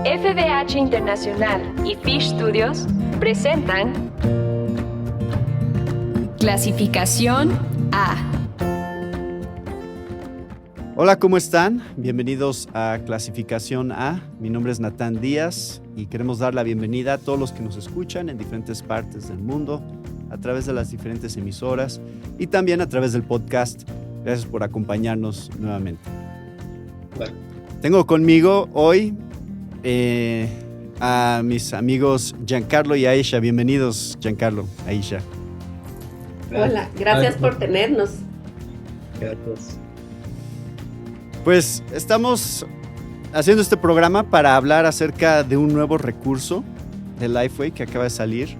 FDH Internacional y Fish Studios presentan Clasificación A. Hola, ¿cómo están? Bienvenidos a Clasificación A. Mi nombre es Natán Díaz y queremos dar la bienvenida a todos los que nos escuchan en diferentes partes del mundo, a través de las diferentes emisoras y también a través del podcast. Gracias por acompañarnos nuevamente. Vale. Tengo conmigo hoy a mis amigos Giancarlo y Aisha. Bienvenidos, Giancarlo, Aisha. Hola, gracias por tenernos. Gracias. Pues estamos haciendo este programa para hablar acerca de un nuevo recurso de Lifeway que acaba de salir,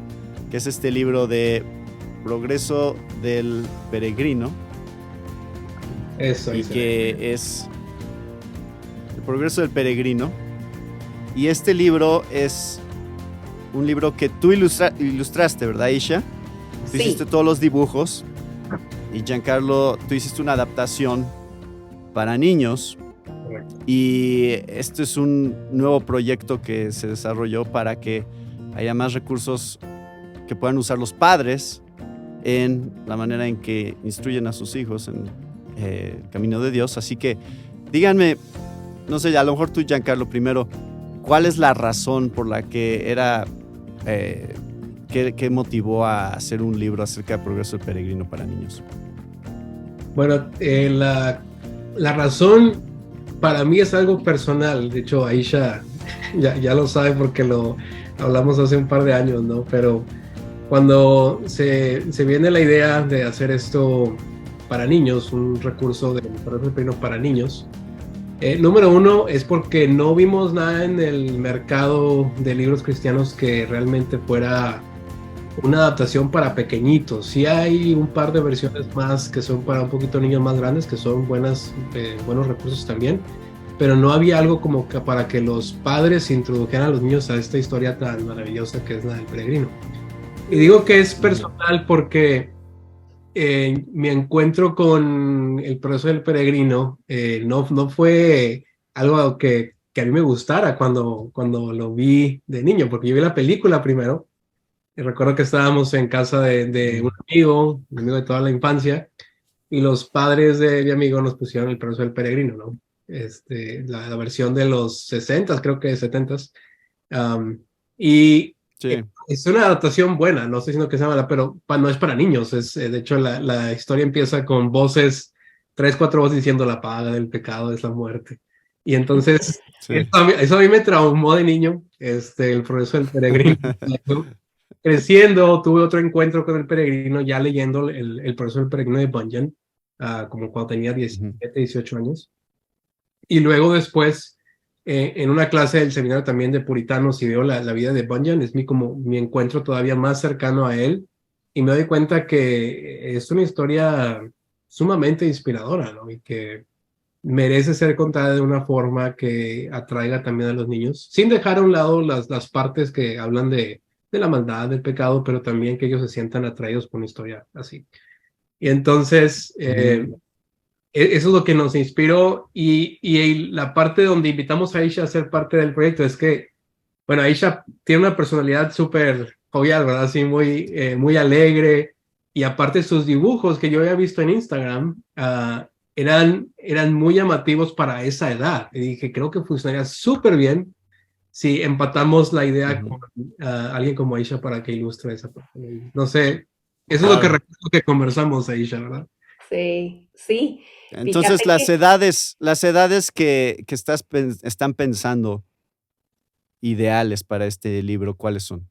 que es este libro de Progreso del Peregrino. Eso. Y que es El Progreso del Peregrino. Y este libro es un libro que tú ilustraste, ¿verdad, Aisha? Tú Sí. hiciste todos los dibujos. Y Giancarlo, tú hiciste una adaptación para niños. Correcto. Y este es un nuevo proyecto que se desarrolló para que haya más recursos que puedan usar los padres en la manera en que instruyen a sus hijos en el camino de Dios. Así que díganme, no sé, a lo mejor tú, Giancarlo, primero, ¿cuál es la razón por la que era, qué motivó a hacer un libro acerca del progreso del peregrino para niños? Bueno, la razón para mí es algo personal. De hecho, Aisha ya lo sabe porque lo hablamos hace un par de años, ¿no? Pero cuando se viene la idea de hacer esto para niños, un recurso de progreso del peregrino para niños, número uno es porque no vimos nada en el mercado de libros cristianos que realmente fuera una adaptación para pequeñitos. Sí hay un par de versiones más que son para un poquito niños más grandes, que son buenos recursos también, pero no había algo como que para que los padres introdujeran a los niños a esta historia tan maravillosa que es la del peregrino. Y digo que es personal porque mi encuentro con el progreso del peregrino no fue algo que a mí me gustara cuando lo vi de niño, porque yo vi la película primero. Y recuerdo que estábamos en casa de un amigo de toda la infancia, y los padres de mi amigo nos pusieron el progreso del peregrino, ¿no? La versión de los 60, creo que 70s. Y Sí. es una adaptación buena, no estoy diciendo que sea mala, pero no es para niños. De hecho, la historia empieza con voces, 3, 4 voces diciendo la paga del pecado es la muerte. Y entonces, Sí. eso a mí me traumó de niño, el progreso del peregrino. Creciendo, tuve otro encuentro con el peregrino, ya leyendo el progreso del peregrino de Bunyan, como cuando tenía 17, 18 años. Y luego después, en una clase del seminario también de puritanos, y veo la vida de Bunyan, es como mi encuentro todavía más cercano a él, y me doy cuenta que es una historia sumamente inspiradora, ¿no? Y que merece ser contada de una forma que atraiga también a los niños, sin dejar a un lado las partes que hablan de la maldad, del pecado, pero también que ellos se sientan atraídos por una historia así. Y entonces, eso es lo que nos inspiró, y la parte donde invitamos a Aisha a ser parte del proyecto es que, bueno, Aisha tiene una personalidad súper jovial, ¿verdad? Así muy alegre, y aparte sus dibujos que yo había visto en Instagram eran muy llamativos para esa edad. Y dije, creo que funcionaría súper bien si empatamos la idea con alguien como Aisha para que ilustre esa parte. No sé, eso es lo que recuerdo que conversamos, Aisha, ¿verdad? Sí, sí. Entonces, las edades que están pensando ideales para este libro, ¿cuáles son?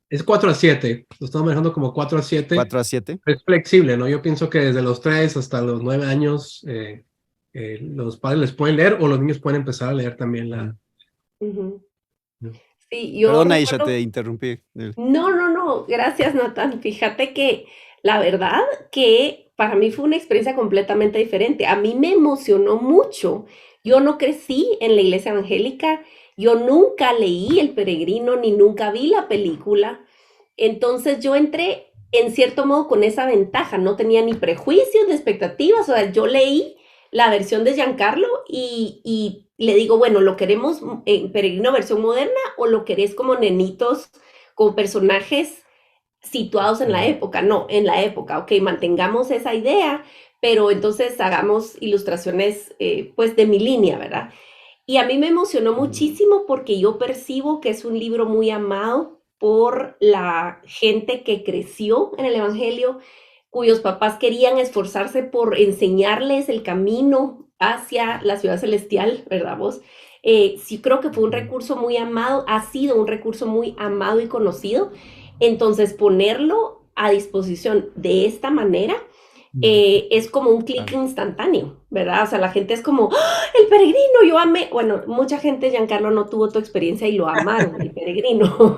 Es 4 a 7, lo estamos manejando como 4 a 7. ¿4 a 7? Es flexible, ¿no? Yo pienso que desde los 3 hasta los 9 años los padres les pueden leer, o los niños pueden empezar a leer también la... Ujú. Sí, yo Perdona, Aisha, recuerdo... te interrumpí. No, gracias, Natán. Fíjate que la verdad que para mí fue una experiencia completamente diferente. A mí me emocionó mucho. Yo no crecí en la iglesia evangélica, yo nunca leí El Peregrino ni nunca vi la película. Entonces yo entré en cierto modo con esa ventaja, no tenía ni prejuicios ni expectativas, o sea, yo leí la versión de Giancarlo y le digo, bueno, ¿lo queremos en Peregrino versión moderna o lo querés como nenitos, como personajes situados en la época? No, en la época, ok, mantengamos esa idea, pero entonces hagamos ilustraciones pues de mi línea, ¿verdad? Y a mí me emocionó muchísimo porque yo percibo que es un libro muy amado por la gente que creció en el Evangelio, cuyos papás querían esforzarse por enseñarles el camino hacia la ciudad celestial, ¿verdad vos? Sí creo que fue un recurso muy amado, ha sido un recurso muy amado y conocido. Entonces, ponerlo a disposición de esta manera es como un clic instantáneo, ¿verdad? O sea, la gente es como, ¡ah, el peregrino! Yo amé. Bueno, mucha gente, Giancarlo, no tuvo tu experiencia y lo amaron, el peregrino.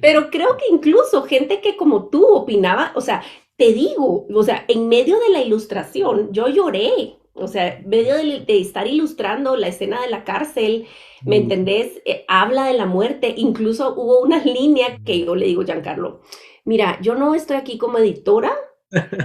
Pero creo que incluso gente que como tú opinaba, o sea, te digo, o sea, en medio de la ilustración, yo lloré. O sea, en medio de estar ilustrando la escena de la cárcel, ¿me entendés? Habla de la muerte. Incluso hubo una línea que yo le digo, Giancarlo, mira, yo no estoy aquí como editora,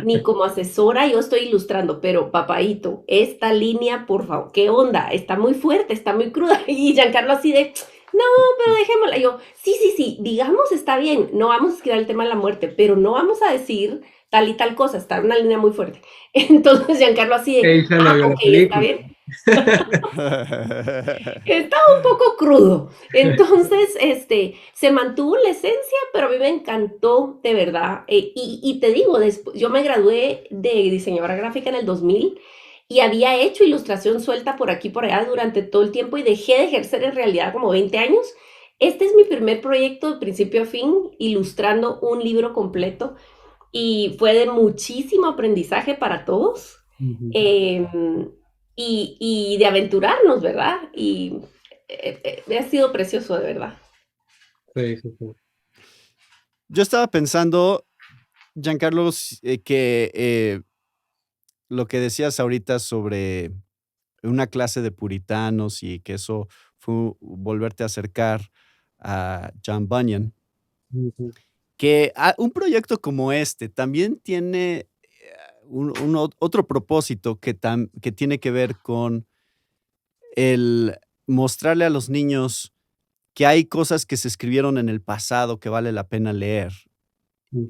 ni como asesora, yo estoy ilustrando, pero papaito, esta línea, por favor, ¿qué onda? Está muy fuerte, está muy cruda. Y Giancarlo así de, no, pero dejémosla. Yo, sí, digamos está bien, no vamos a escribir el tema de la muerte, pero no vamos a decir tal y tal cosa, está una línea muy fuerte. Entonces Giancarlo así de, ok, está bien. Está un poco crudo. Entonces, se mantuvo la esencia, pero a mí me encantó, de verdad. Y te digo, yo me gradué de diseñadora gráfica en el 2000 y había hecho ilustración suelta por aquí y por allá durante todo el tiempo y dejé de ejercer en realidad como 20 años. Este es mi primer proyecto de principio a fin, ilustrando un libro completo y fue de muchísimo aprendizaje para todos. Y de aventurarnos, ¿verdad? Y ha sido precioso, de verdad. Sí. Yo estaba pensando, Giancarlo, que lo que decías ahorita sobre una clase de puritanos y que eso fue volverte a acercar a John Bunyan, que un proyecto como este también tiene otro propósito que tiene que ver con el mostrarle a los niños que hay cosas que se escribieron en el pasado que vale la pena leer,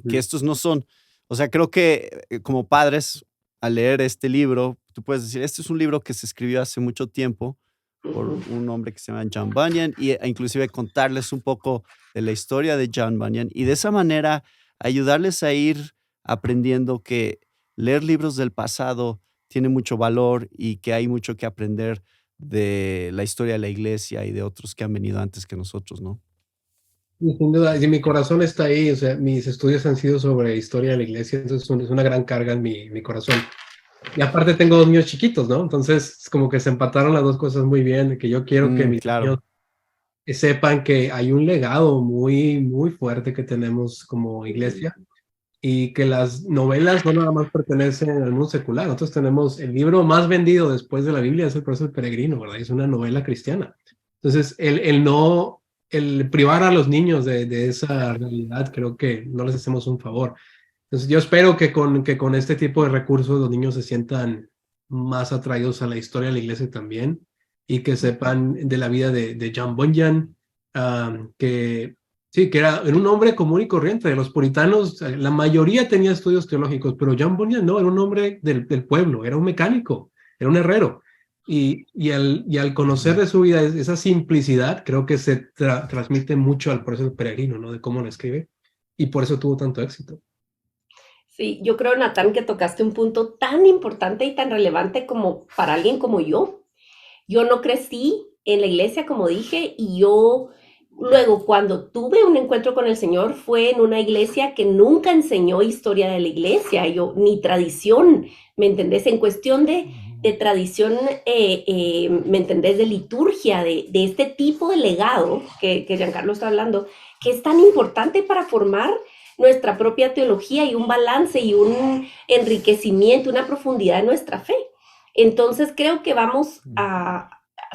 que estos no son, o sea, creo que como padres, al leer este libro, tú puedes decir, este es un libro que se escribió hace mucho tiempo por un hombre que se llama John Bunyan, e inclusive contarles un poco de la historia de John Bunyan y de esa manera ayudarles a ir aprendiendo que leer libros del pasado tiene mucho valor y que hay mucho que aprender de la historia de la iglesia y de otros que han venido antes que nosotros, ¿no? Y sin duda, y mi corazón está ahí, o sea, mis estudios han sido sobre historia de la iglesia, entonces es una gran carga en mi corazón. Y aparte tengo 2 niños chiquitos, ¿no? Entonces, como que se empataron las dos cosas muy bien, de que yo quiero que mis niños sepan que hay un legado muy, muy fuerte que tenemos como iglesia y que las novelas no nada más pertenecen al mundo secular. Nosotros tenemos el libro más vendido después de la Biblia, es El Proceso del Peregrino, ¿verdad? Es una novela cristiana. Entonces, el privar a los niños de esa realidad, creo que no les hacemos un favor. Entonces, yo espero que con este tipo de recursos los niños se sientan más atraídos a la historia de la iglesia también y que sepan de la vida de John Bunyan, que sí, que era un hombre común y corriente. De los puritanos, la mayoría tenía estudios teológicos, pero John Bunyan no, era un hombre del pueblo, era un mecánico, era un herrero. Y al conocer de su vida esa simplicidad, creo que se transmite mucho al proceso peregrino, ¿no? De cómo lo escribe. Y por eso tuvo tanto éxito. Sí, yo creo, Natán, que tocaste un punto tan importante y tan relevante como para alguien como yo. Yo no crecí en la iglesia, como dije, y yo luego cuando tuve un encuentro con el Señor fue en una iglesia que nunca enseñó historia de la iglesia, ni tradición, ¿me entendés? En cuestión de tradición, ¿me entendés? De liturgia, de este tipo de legado que Giancarlo está hablando, que es tan importante para formar nuestra propia teología y un balance y un enriquecimiento, una profundidad en nuestra fe. Entonces creo que vamos a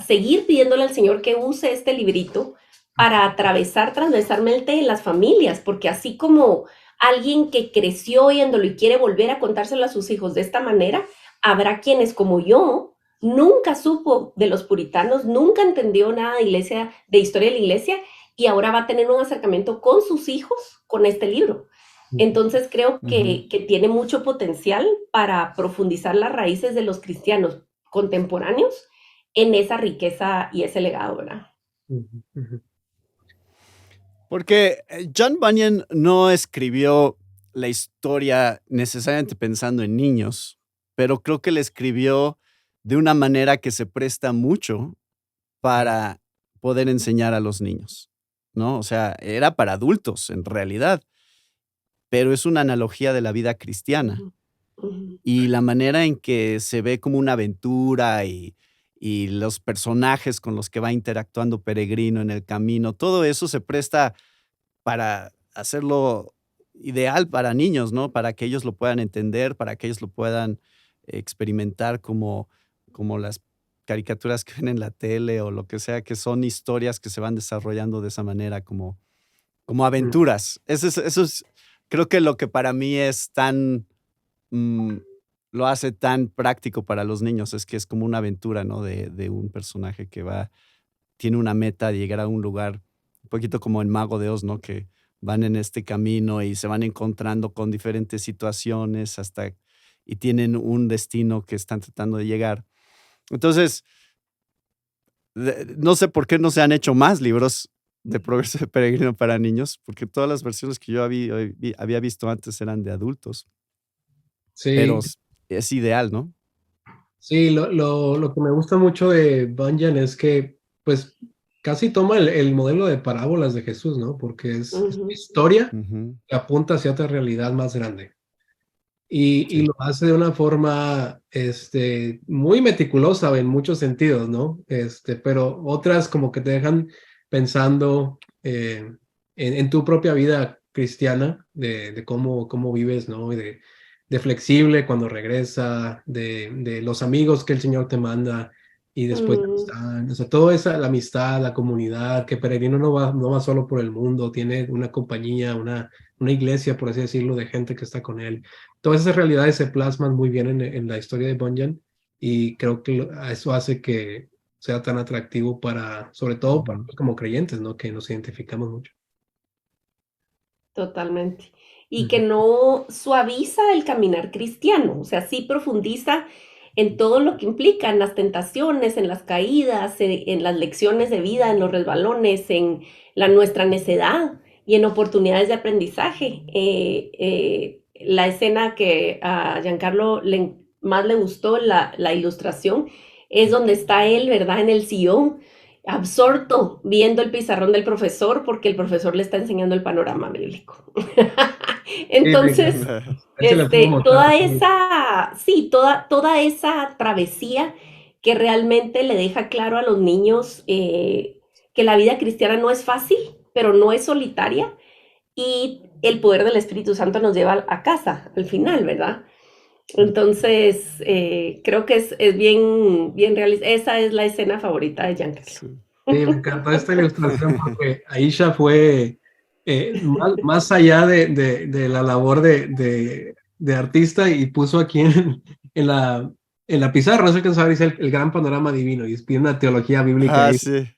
seguir pidiéndole al Señor que use este librito para atravesar transversalmente en las familias, porque así como alguien que creció oyéndolo y quiere volver a contárselo a sus hijos de esta manera, habrá quienes como yo nunca supo de los puritanos, nunca entendió nada de iglesia, de historia de la iglesia, y ahora va a tener un acercamiento con sus hijos con este libro. Entonces creo que tiene mucho potencial para profundizar las raíces de los cristianos contemporáneos en esa riqueza y ese legado, ¿verdad? Porque John Bunyan no escribió la historia necesariamente pensando en niños, pero creo que la escribió de una manera que se presta mucho para poder enseñar a los niños, ¿no? O sea, era para adultos en realidad, pero es una analogía de la vida cristiana. Y la manera en que se ve como una aventura y los personajes con los que va interactuando Peregrino en el camino, todo eso se presta para hacerlo ideal para niños, ¿no? Para que ellos lo puedan entender, para que ellos lo puedan experimentar como las caricaturas que ven en la tele o lo que sea, que son historias que se van desarrollando de esa manera, como aventuras. Eso es, creo que lo que para mí es tan... lo hace tan práctico para los niños, es que es como una aventura, ¿no? De un personaje que tiene una meta de llegar a un lugar, un poquito como en Mago de Oz, ¿no? Que van en este camino y se van encontrando con diferentes situaciones y tienen un destino que están tratando de llegar. Entonces, no sé por qué no se han hecho más libros de Progreso de Peregrino para niños, porque todas las versiones que yo había visto antes eran de adultos. Sí. Pero es ideal, ¿no? Sí, lo que me gusta mucho de Bunyan es que, pues, casi toma el modelo de parábolas de Jesús, ¿no? Porque es historia que apunta hacia otra realidad más grande. Y lo hace de una forma muy meticulosa en muchos sentidos, ¿no? Pero otras como que te dejan pensando en tu propia vida cristiana, de cómo vives, ¿no? Y de flexible cuando regresa, de los amigos que el Señor te manda y después la amistad. O sea, toda la amistad, la comunidad, que Peregrino no va solo por el mundo, tiene una compañía, una iglesia, por así decirlo, de gente que está con él. Todas esas realidades se plasman muy bien en la historia de Bunyan y creo que eso hace que sea tan atractivo sobre todo para como creyentes, ¿no? Que nos identificamos mucho. Totalmente. Y que no suaviza el caminar cristiano, o sea, sí profundiza en todo lo que implica, en las tentaciones, en las caídas, en las lecciones de vida, en los resbalones, en nuestra necedad y en oportunidades de aprendizaje. La escena que a Giancarlo más le gustó, la ilustración, es donde está él, ¿verdad? En el sillón, absorto, viendo el pizarrón del profesor, porque el profesor le está enseñando el panorama bíblico. Entonces, toda esa travesía que realmente le deja claro a los niños que la vida cristiana no es fácil, pero no es solitaria, y el poder del Espíritu Santo nos lleva a casa al final, ¿verdad? Entonces, creo que es bien realista. Esa es la escena favorita de Giancarlo. Sí, me encantó esta ilustración porque Aisha fue más allá de la labor de artista y puso aquí en la pizarra, no sé qué saber, dice el gran panorama divino y pide una teología bíblica ahí, sí.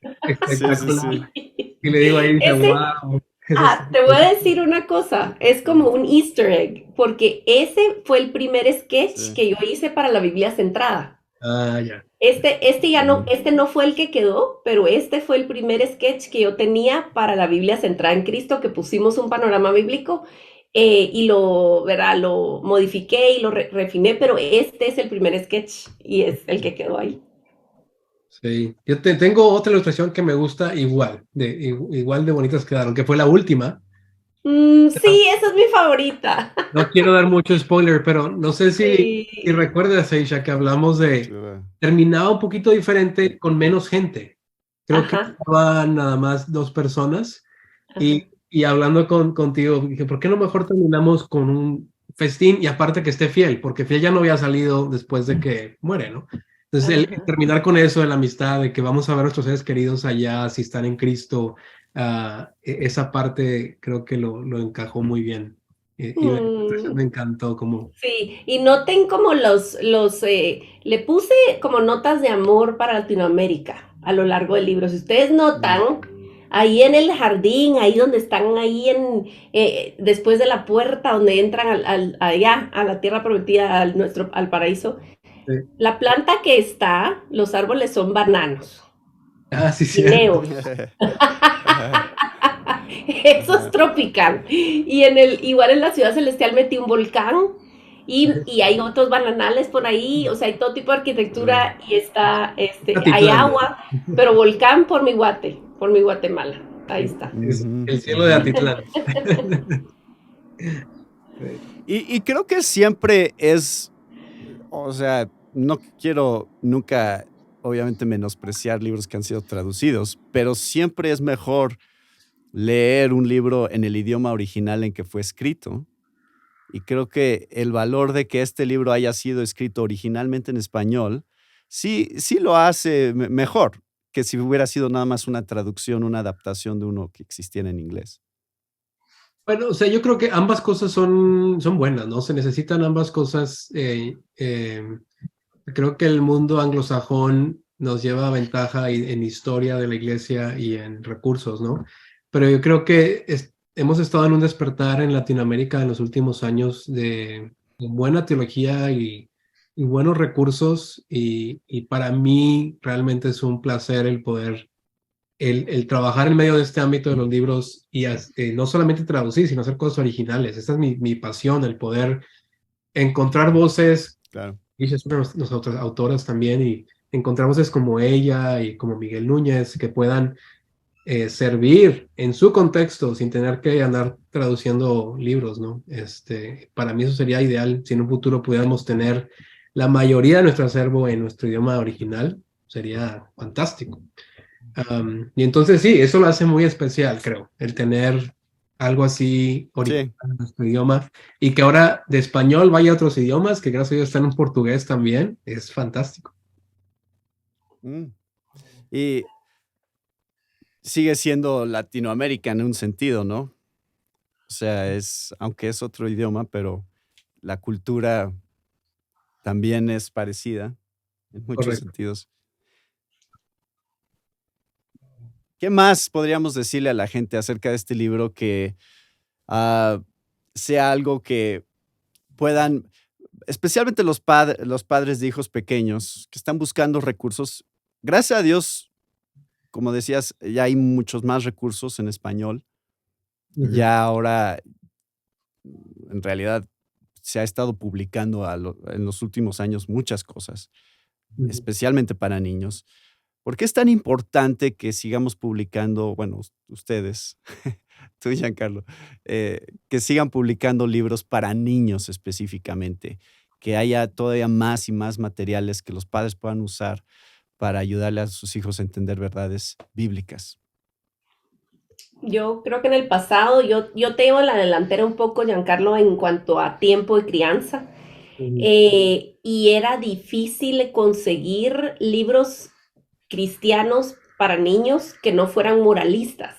espectacular. Y le digo a Aisha, wow. Te voy a decir una cosa, es como un easter egg, porque ese fue el primer sketch que yo hice para la Biblia Centrada. Ya. Este no fue el que quedó, pero este fue el primer sketch que yo tenía para la Biblia Centrada en Cristo, que pusimos un panorama bíblico y lo modifiqué y lo refiné, pero este es el primer sketch y es el que quedó ahí. Sí, yo tengo otra ilustración que me gusta igual de bonitas quedaron, que fue la última. Sí, esa es mi favorita. No quiero dar mucho spoiler, pero no sé si recuerdas, Aisha, que hablamos terminaba un poquito diferente con menos gente. Creo que estaban nada más 2 personas y hablando contigo, dije, ¿por qué no mejor terminamos con un festín y aparte que esté Fiel? Porque Fiel ya no había salido después de que muere, ¿no? Entonces, el terminar con eso de la amistad, de que vamos a ver a nuestros seres queridos allá, si están en Cristo, esa parte creo que lo encajó muy bien. Y la ilustración me encantó como... Sí, y noten como le puse como notas de amor para Latinoamérica a lo largo del libro. Si ustedes notan, ahí en el jardín, ahí donde están, después de la puerta donde entran allá a la tierra prometida, al paraíso, Sí. la planta que está, los árboles son bananos, Ah, sí, cierto. guineos. Eso es tropical. Igual en la ciudad celestial metí un volcán y hay otros bananales por ahí, o sea, hay todo tipo de arquitectura y hay Atitlán. agua, pero volcán por mi Guatemala. Ahí está. Es el cielo de Atitlán. Y creo que siempre es, o sea, no quiero nunca, obviamente, menospreciar libros que han sido traducidos, pero siempre es mejor leer un libro en el idioma original en que fue escrito. Y creo que el valor de que este libro haya sido escrito originalmente en español, sí lo hace mejor que si hubiera sido nada más una traducción, una adaptación de uno que existiera en inglés. Bueno, o sea, yo creo que ambas cosas son buenas, ¿no? Se necesitan ambas cosas. Creo que el mundo anglosajón nos lleva ventaja en historia de la iglesia y en recursos, ¿no? Pero yo creo que hemos estado en un despertar en Latinoamérica en los últimos años de buena teología y buenos recursos y para mí realmente es un placer el poder, el trabajar en medio de este ámbito de los libros y no solamente traducir, sino hacer cosas originales. Esta es mi pasión, el poder encontrar voces. Claro. Ella es una de nuestras autoras también y encontrar voces como ella y como Miguel Núñez que puedan servir en su contexto sin tener que andar traduciendo libros, ¿no? Para mí eso sería ideal si en un futuro pudiéramos tener la mayoría de nuestro acervo en nuestro idioma original, sería fantástico. Y entonces sí, eso lo hace muy especial, creo, el tener algo así original en nuestro idioma y que ahora de español vaya a otros idiomas, que gracias a Dios están en portugués también, es fantástico. Y sigue siendo Latinoamérica en un sentido, ¿no? O sea, aunque es otro idioma, pero la cultura también es parecida en muchos Correcto. sentidos. ¿Qué más podríamos decirle a la gente acerca de este libro que sea algo que puedan, especialmente los padres de hijos pequeños que están buscando recursos? Gracias a Dios, como decías, ya hay muchos más recursos en español. Ya ahora, en realidad, se ha estado publicando en los últimos años muchas cosas, especialmente para niños. ¿Por qué es tan importante que sigamos publicando, bueno, ustedes, tú y Giancarlo, que sigan publicando libros para niños específicamente, que haya todavía más y más materiales que los padres puedan usar para ayudarle a sus hijos a entender verdades bíblicas? Yo creo que en el pasado, yo te llevo la delantera un poco, Giancarlo, en cuanto a tiempo de crianza. Y era difícil conseguir libros cristianos para niños que no fueran moralistas.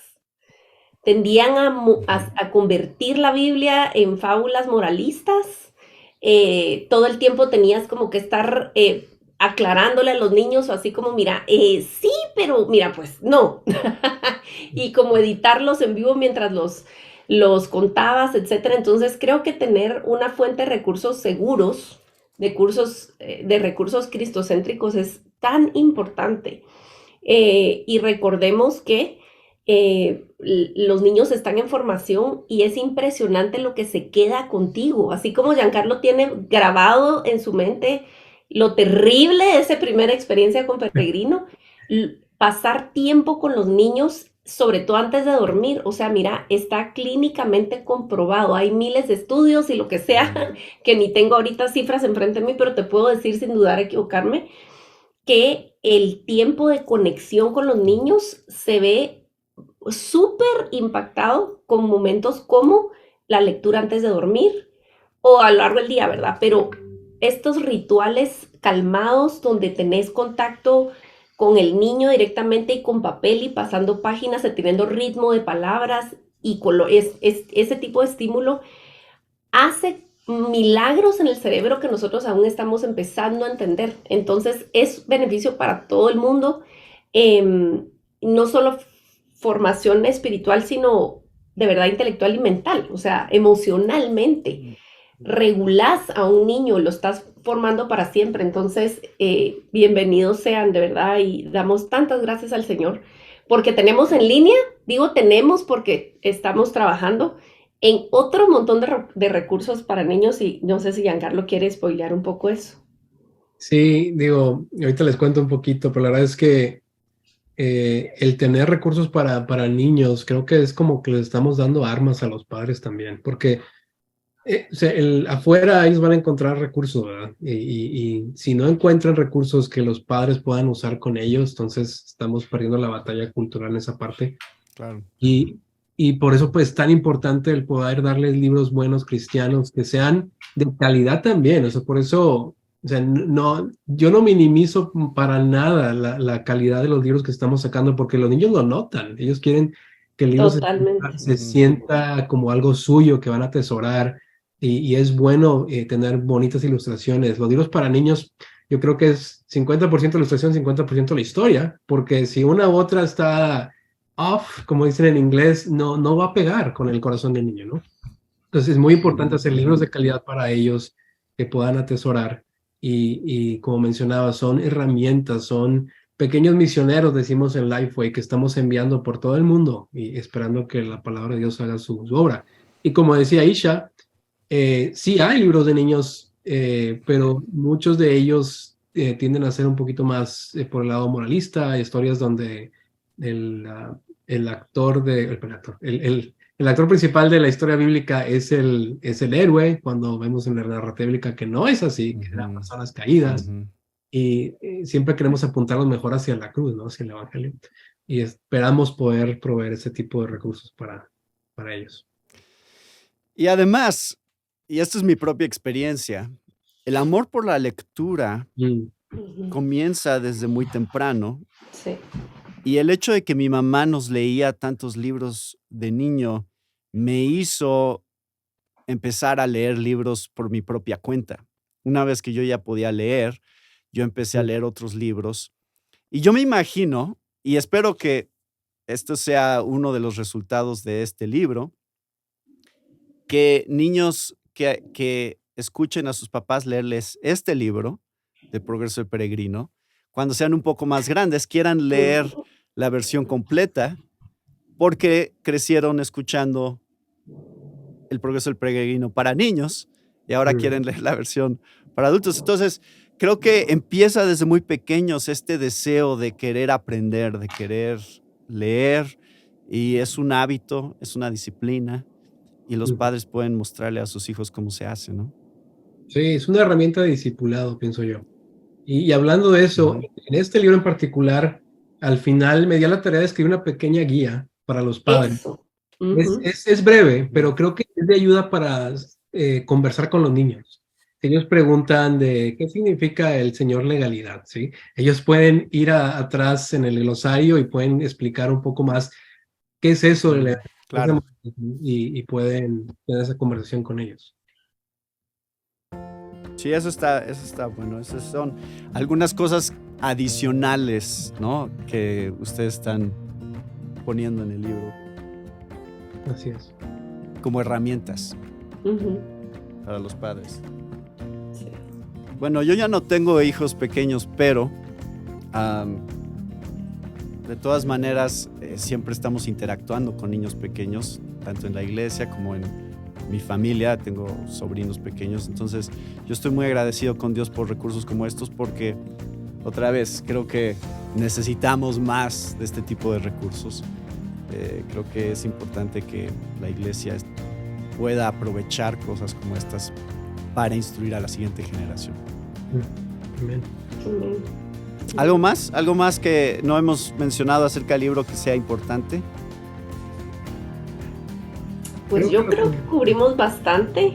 Tendían a convertir la Biblia en fábulas moralistas. Todo el tiempo tenías como que estar aclarándole a los niños o así como, mira, sí, pero mira, pues no. Y como editarlos en vivo mientras los contabas, etcétera. Entonces creo que tener una fuente de recursos seguros, de recursos cristocéntricos es tan importante. Y recordemos que los niños están en formación y es impresionante lo que se queda contigo. Así como Giancarlo tiene grabado en su mente lo terrible de esa primera experiencia con Peregrino, pasar tiempo con los niños, sobre todo antes de dormir, o sea, mira, está clínicamente comprobado, hay miles de estudios y lo que sea, que ni tengo ahorita cifras enfrente de mí, pero te puedo decir sin dudar equivocarme, que el tiempo de conexión con los niños se ve súper impactado con momentos como la lectura antes de dormir o a lo largo del día, ¿verdad? Pero estos rituales calmados donde tenés contacto con el niño directamente y con papel y pasando páginas y teniendo ritmo de palabras y colores, ese tipo de estímulo hace milagros en el cerebro que nosotros aún estamos empezando a entender. Entonces es beneficio para todo el mundo, no solo formación espiritual, sino de verdad intelectual y mental, o sea, emocionalmente. Regulás a un niño, lo estás formando para siempre. Entonces, bienvenidos sean de verdad y damos tantas gracias al Señor porque tenemos en línea, digo tenemos porque estamos trabajando en otro montón de recursos para niños y no sé si Giancarlo quiere spoilear un poco eso. Sí, digo, ahorita les cuento un poquito, pero la verdad es que el tener recursos para niños, creo que es como que les estamos dando armas a los padres también, porque o sea, afuera ellos van a encontrar recursos, ¿verdad? Y si no encuentran recursos que los padres puedan usar con ellos, entonces estamos perdiendo la batalla cultural en esa parte. Claro. Y por eso pues tan importante el poder darles libros buenos cristianos que sean de calidad también. O sea, por eso, o sea, no, yo no minimizo para nada la calidad de los libros que estamos sacando porque los niños lo notan. Ellos quieren que el libro se sienta como algo suyo que van a atesorar. Y es bueno tener bonitas ilustraciones. Los libros para niños, yo creo que es 50% ilustración, 50% la historia, porque si una u otra está off, como dicen en inglés, no va a pegar con el corazón del niño, ¿no? Entonces es muy importante hacer libros de calidad para ellos que puedan atesorar. Y como mencionaba, son herramientas, son pequeños misioneros, decimos en Lifeway, que estamos enviando por todo el mundo y esperando que la palabra de Dios haga su obra. Y como decía Isha, sí hay libros de niños, pero muchos de ellos tienden a ser un poquito más por el lado moralista, historias donde el actor principal de la historia bíblica es el héroe, cuando vemos en la narrativa bíblica que no es así, que eran personas caídas, y siempre queremos apuntarlos mejor hacia la cruz, ¿no? Hacia el evangelio, y esperamos poder proveer ese tipo de recursos para ellos. Y además, y esta es mi propia experiencia, el amor por la lectura comienza desde muy temprano. Sí. Y el hecho de que mi mamá nos leía tantos libros de niño me hizo empezar a leer libros por mi propia cuenta. Una vez que yo ya podía leer, yo empecé a leer otros libros. Y yo me imagino, y espero que esto sea uno de los resultados de este libro, que niños que escuchen a sus papás leerles este libro de Progreso del Peregrino, cuando sean un poco más grandes, quieran leer la versión completa porque crecieron escuchando el Progreso del Peregrino para niños y ahora quieren leer la versión para adultos. Entonces, creo que empieza desde muy pequeños este deseo de querer aprender, de querer leer, y es un hábito, es una disciplina, y los padres pueden mostrarle a sus hijos cómo se hace, ¿no? Sí, es una herramienta de discipulado, pienso yo. Y hablando de eso, en este libro en particular, al final me di a la tarea de escribir una pequeña guía para los padres. Es breve, pero creo que es de ayuda para conversar con los niños. Ellos preguntan de qué significa el Señor legalidad, ¿sí? Ellos pueden ir atrás en el glosario y pueden explicar un poco más qué es eso de legalidad. Claro. Y pueden tener esa conversación con ellos. Sí, eso está bueno. Esas son algunas cosas adicionales, ¿no?, que ustedes están poniendo en el libro. Así es. Como herramientas para los padres. Sí. Bueno, yo ya no tengo hijos pequeños, pero de todas maneras siempre estamos interactuando con niños pequeños, tanto en la iglesia como en mi familia. Tengo sobrinos pequeños, entonces yo estoy muy agradecido con Dios por recursos como estos, porque otra vez creo que necesitamos más de este tipo de recursos. Creo que es importante que la iglesia pueda aprovechar cosas como estas para instruir a la siguiente generación. Amén. ¿Algo más? ¿Algo más que no hemos mencionado acerca del libro que sea importante? Pues yo creo que cubrimos bastante.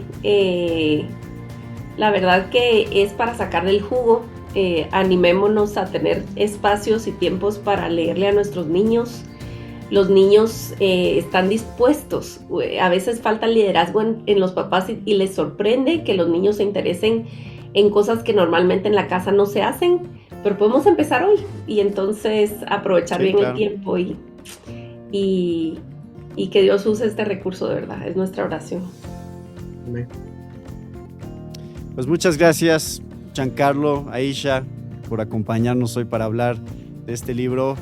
La verdad que es para sacarle el jugo. Animémonos a tener espacios y tiempos para leerle a nuestros niños. los niños están dispuestos. A veces falta liderazgo en los papás y les sorprende que los niños se interesen en cosas que normalmente en la casa no se hacen, pero podemos empezar hoy y entonces aprovechar bien el tiempo y que Dios use este recurso de verdad. Es nuestra oración. Amén. Pues muchas gracias, Giancarlo, Aisha, por acompañarnos hoy para hablar de este libro,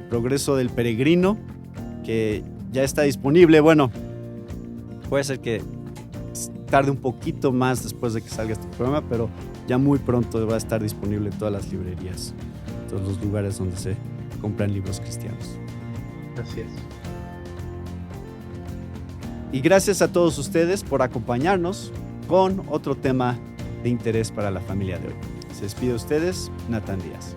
Progreso del Peregrino, que ya está disponible. Bueno, puede ser que tarde un poquito más después de que salga este programa, pero ya muy pronto va a estar disponible en todas las librerías, en todos los lugares donde se compran libros cristianos. Así es. Y gracias a todos ustedes por acompañarnos con otro tema de interés para la familia de hoy. Se despide de ustedes, Natán Díaz.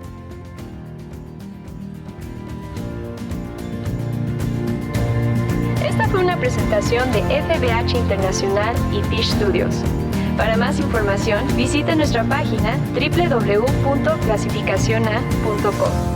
Esta fue una presentación de FBH Internacional y Fish Studios. Para más información, visita nuestra página www.clasificaciona.com.